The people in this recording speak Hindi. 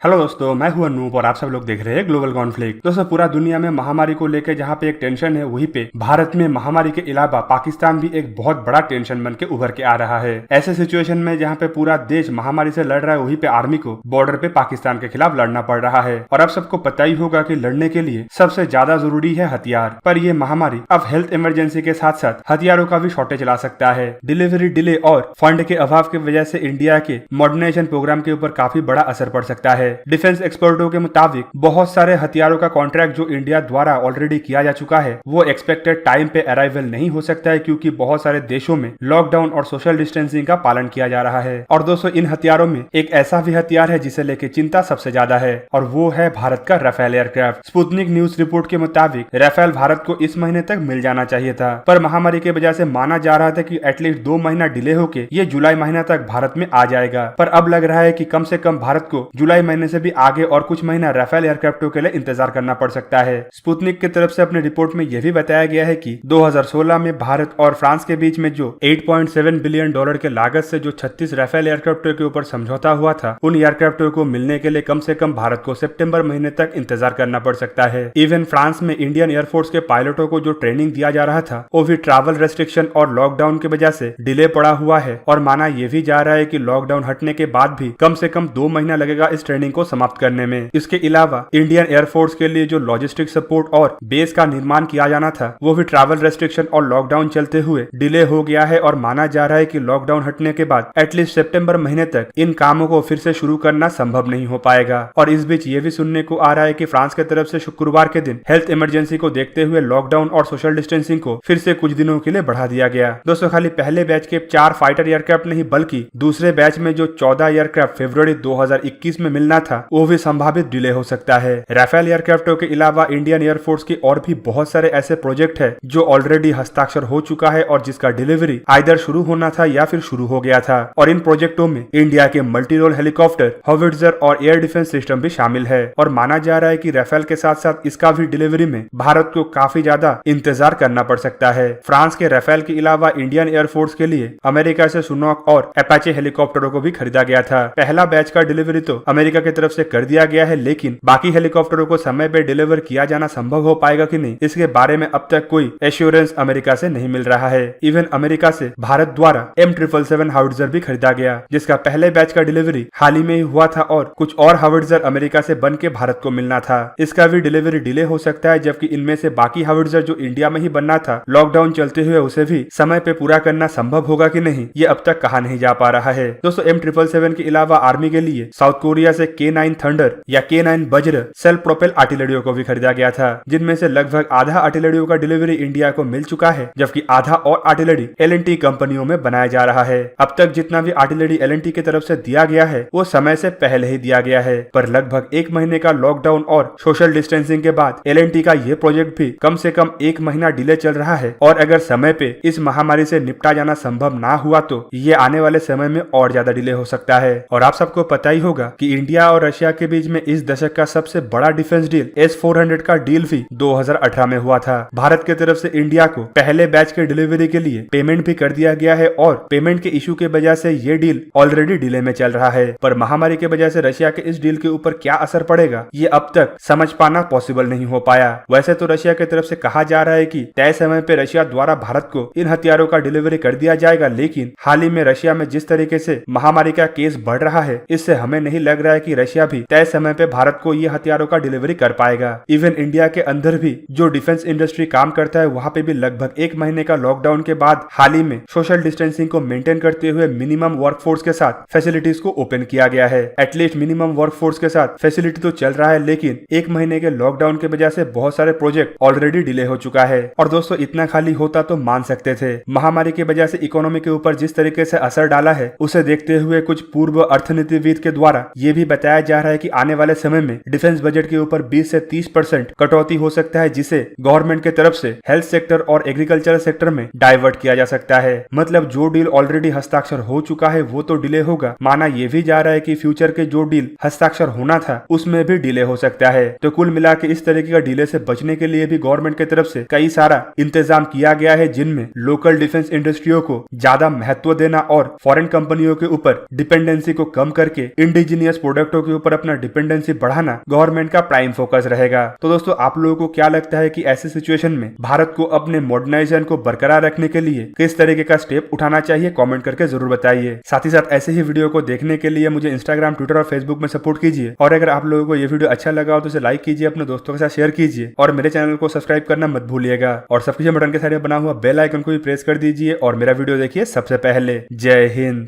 हेलो दोस्तों, मैं हूं अनूप और आप सब लोग देख रहे हैं ग्लोबल कॉन्फ्लिक्ट। दोस्तों, पूरा दुनिया में महामारी को लेकर जहां पे एक टेंशन है, वहीं पे भारत में महामारी के अलावा पाकिस्तान भी एक बहुत बड़ा टेंशन बन के उभर के आ रहा है। ऐसे सिचुएशन में जहां पे पूरा देश महामारी से लड़ रहा है, वहीं पे आर्मी को बॉर्डर पे पाकिस्तान के खिलाफ लड़ना पड़ रहा है। और अब सबको पता ही होगा कि लड़ने के लिए सबसे ज्यादा जरूरी है हथियार। पर ये महामारी अब हेल्थ इमरजेंसी के साथ साथ हथियारों का भी शॉर्टेज ला सकता है। डिलीवरी डिले और फंड के अभाव की वजह से इंडिया के मॉडर्नाइजेशन प्रोग्राम के ऊपर काफी बड़ा असर पड़ सकता है। डिफेंस एक्सपर्टों के मुताबिक बहुत सारे हथियारों का कॉन्ट्रैक्ट जो इंडिया द्वारा ऑलरेडी किया जा चुका है, वो एक्सपेक्टेड टाइम पे अराइवल नहीं हो सकता है, क्योंकि बहुत सारे देशों में लॉकडाउन और सोशल डिस्टेंसिंग का पालन किया जा रहा है। और दोस्तों, इन हथियारों में एक ऐसा भी हथियार है जिसे लेकर चिंता सबसे ज्यादा है, और वो है भारत का Rafale aircraft. Sputnik news report के मुताबिक राफेल भारत को इस महीने तक मिल जाना चाहिए था, पर महामारी की वजह से माना जा रहा था कि एटलीस्ट 2 महीना डिले होके ये जुलाई महीना तक भारत में आ जाएगा। पर अब लग रहा है कि कम से कम भारत को जुलाई महीने से भी आगे और कुछ महीना राफेल एयरक्राफ्टों के लिए इंतजार करना पड़ सकता है। स्पुतनिक की तरफ से अपनी रिपोर्ट में यह भी बताया गया है कि 2016 में भारत और फ्रांस के बीच में जो 8.7 बिलियन डॉलर के लागत से जो 36 राफेल एयरक्राफ्टों के ऊपर समझौता हुआ था, उन एयरक्राफ्टों को मिलने के लिए कम से कम भारत को सितंबर महीने तक इंतजार करना पड़ सकता है। इवन फ्रांस में इंडियन एयरफोर्स के पायलटों को जो ट्रेनिंग दिया जा रहा था, वो भी ट्रैवल रेस्ट्रिक्शन और लॉकडाउन की वजह से डिले पड़ा हुआ है। और माना यह भी जा रहा है कि लॉकडाउन हटने के बाद भी कम से कम 2 महीना लगेगा इस ट्रेनिंग को समाप्त करने में। इसके अलावा इंडियन एयरफोर्स के लिए जो लॉजिस्टिक सपोर्ट और बेस का निर्माण किया जाना था, वो भी ट्रैवल रेस्ट्रिक्शन और लॉकडाउन चलते हुए डिले हो गया है। और माना जा रहा है कि लॉकडाउन हटने के बाद एटलीस्ट सितंबर महीने तक इन कामों को फिर से शुरू करना संभव नहीं हो पाएगा। और इस बीच ये भी सुनने को आ रहा है कि फ्रांस की तरफ से शुक्रवार के दिन हेल्थ इमरजेंसी को देखते हुए लॉकडाउन और सोशल डिस्टेंसिंग को फिर से कुछ दिनों के लिए बढ़ा दिया गया। दोस्तों, खाली पहले बैच के 4 फाइटर एयरक्राफ्ट नहीं, बल्कि दूसरे बैच में जो 14 एयरक्राफ्ट फरवरी 2021 में मिलना था, वो भी संभावित डिले हो सकता है। राफेल एयरक्राफ्टों के अलावा इंडियन एयरफोर्स के और भी बहुत सारे ऐसे प्रोजेक्ट है जो ऑलरेडी हस्ताक्षर हो चुका है और जिसका डिलीवरी आइदर शुरू होना था या फिर शुरू हो गया था। और इन प्रोजेक्टों में इंडिया के मल्टी रोल हेलीकॉप्टर, हावित्जर और एयर डिफेंस सिस्टम भी शामिल है। और माना जा रहा है कि राफेल के साथ साथ इसका भी डिलीवरी में भारत को काफी ज्यादा इंतजार करना पड़ सकता है। फ्रांस के राफेल के अलावा इंडियन एयरफोर्स के लिए अमेरिका से सुनोक और अपाचे हेलीकॉप्टरों को भी खरीदा गया था। पहला बैच का डिलीवरी तो अमेरिका की तरफ से कर दिया गया है, लेकिन बाकी हेलीकॉप्टरों को समय पे डिलीवर किया जाना संभव हो पाएगा कि नहीं, इसके बारे में अब तक कोई एश्योरेंस अमेरिका से नहीं मिल रहा है। इवन अमेरिका से भारत द्वारा M777 हावित्जर भी खरीदा गया, जिसका पहले बैच का डिलीवरी हाल ही में ही हुआ था और कुछ और हावित्जर अमेरिका से बन के भारत को मिलना था। इसका भी डिलीवरी डिले हो सकता है, जबकि इनमें से बाकी हावित्जर जो इंडिया में ही बनना था, लॉकडाउन चलते हुए उसे भी समय पे पूरा करना संभव होगा कि नहीं, ये अब तक कहा नहीं जा पा रहा है। दोस्तों, M777 के अलावा आर्मी के लिए साउथ कोरिया से K9 थंडर या K9 वज्र सेल्फ प्रोपेल आर्टिलरियों को भी खरीदा गया था, जिनमें से लगभग आधा आर्टिलरियों का डिलीवरी इंडिया को मिल चुका है, जबकि आधा और आर्टिलरी L&T कंपनियों में बनाया जा रहा है। अब तक जितना भी आर्टिलरी L&T की तरफ से दिया गया है, वो समय से पहले ही दिया गया है, पर लगभग 1 महीने का लॉकडाउन और सोशल डिस्टेंसिंग के बाद L&T का ये प्रोजेक्ट भी कम से कम 1 महीना डिले चल रहा है। और अगर समय पे इस महामारी से निपटा जाना संभव ना हुआ तो ये आने वाले समय में और ज्यादा डिले हो सकता है। और आप सबको पता ही होगा कि इंडिया और रशिया के बीच में इस दशक का सबसे बड़ा डिफेंस डील S-400 का डील भी 2018 में हुआ था। भारत की तरफ से इंडिया को पहले बैच के डिलीवरी के लिए पेमेंट भी कर दिया गया है और पेमेंट के इशू के वजह से ये डील ऑलरेडी डिले में चल रहा है। पर महामारी की वजह से रशिया के इस डील के ऊपर क्या असर पड़ेगा, ये अब तक समझ पाना पॉसिबल नहीं हो पाया। वैसे तो रशिया की तरफ से कहा जा रहा है कि तय समय पे रशिया द्वारा भारत को इन हथियारों का डिलीवरी कर दिया जाएगा, लेकिन हाल ही में रशिया में जिस तरीके से महामारी का केस बढ़ रहा है, इससे हमें नहीं लग रहा है कि रशिया भी तय समय पे भारत को ये हथियारों का डिलीवरी कर पाएगा। इवन इंडिया के अंदर भी जो डिफेंस इंडस्ट्री काम करता है, वहाँ पे भी लगभग 1 महीने का लॉकडाउन के बाद हाल ही में सोशल डिस्टेंसिंग को मेंटेन करते हुए मिनिमम वर्कफोर्स के साथ फैसिलिटीज को ओपन किया गया है। एटलीस्ट मिनिमम वर्कफोर्स के साथ फैसिलिटी तो चल रहा है, लेकिन 1 महीने के लॉकडाउन की वजह से बहुत सारे प्रोजेक्ट ऑलरेडी डिले हो चुका है। और दोस्तों, इतना खाली होता तो मान सकते थे। महामारी की वजह से इकोनॉमी के ऊपर जिस तरीके से असर डाला है, उसे देखते हुए कुछ पूर्व अर्थनीतिविद के द्वारा ये भी बताया जा रहा है कि आने वाले समय में डिफेंस बजट के ऊपर 20 से 30% कटौती हो सकता है, जिसे गवर्नमेंट के तरफ से हेल्थ सेक्टर और एग्रीकल्चर सेक्टर में डाइवर्ट किया जा सकता है। मतलब जो डील ऑलरेडी हस्ताक्षर हो चुका है वो तो डिले होगा, माना ये भी जा रहा है कि फ्यूचर के जो डील हस्ताक्षर होना था उसमें भी डिले हो सकता है। तो कुल मिला के इस तरीके का डिले से बचने के लिए भी गवर्नमेंट की तरफ से कई सारा इंतजाम किया गया है, जिनमें लोकल डिफेंस इंडस्ट्रियों को ज्यादा महत्व देना और फॉरेन कंपनियों के ऊपर डिपेंडेंसी को कम करके इंडिजीनियस प्रोडक्ट प्रोडक्टों के ऊपर अपना डिपेंडेंसी बढ़ाना गवर्नमेंट का प्राइम फोकस रहेगा। तो दोस्तों आप लोगों को क्या लगता है कि ऐसी सिचुएशन में भारत को अपने मॉडर्नाइजेशन को बरकरार रखने के लिए किस तरीके का स्टेप उठाना चाहिए? कमेंट करके जरूर बताइए। साथ ही साथ ऐसे ही वीडियो को देखने के लिए मुझे इंस्टाग्राम, ट्विटर और फेसबुक में सपोर्ट कीजिए। और अगर आप लोगों को ये वीडियो अच्छा लगा हो तो इसे लाइक कीजिए, अपने दोस्तों के साथ शेयर कीजिए और मेरे चैनल को सब्सक्राइब करना मत भूलिएगा। और सब्सक्रिप्शन बटन के साइड में बना हुआ बेल आइकन को भी प्रेस कर दीजिए और मेरा वीडियो देखिए सबसे पहले। जय हिंद।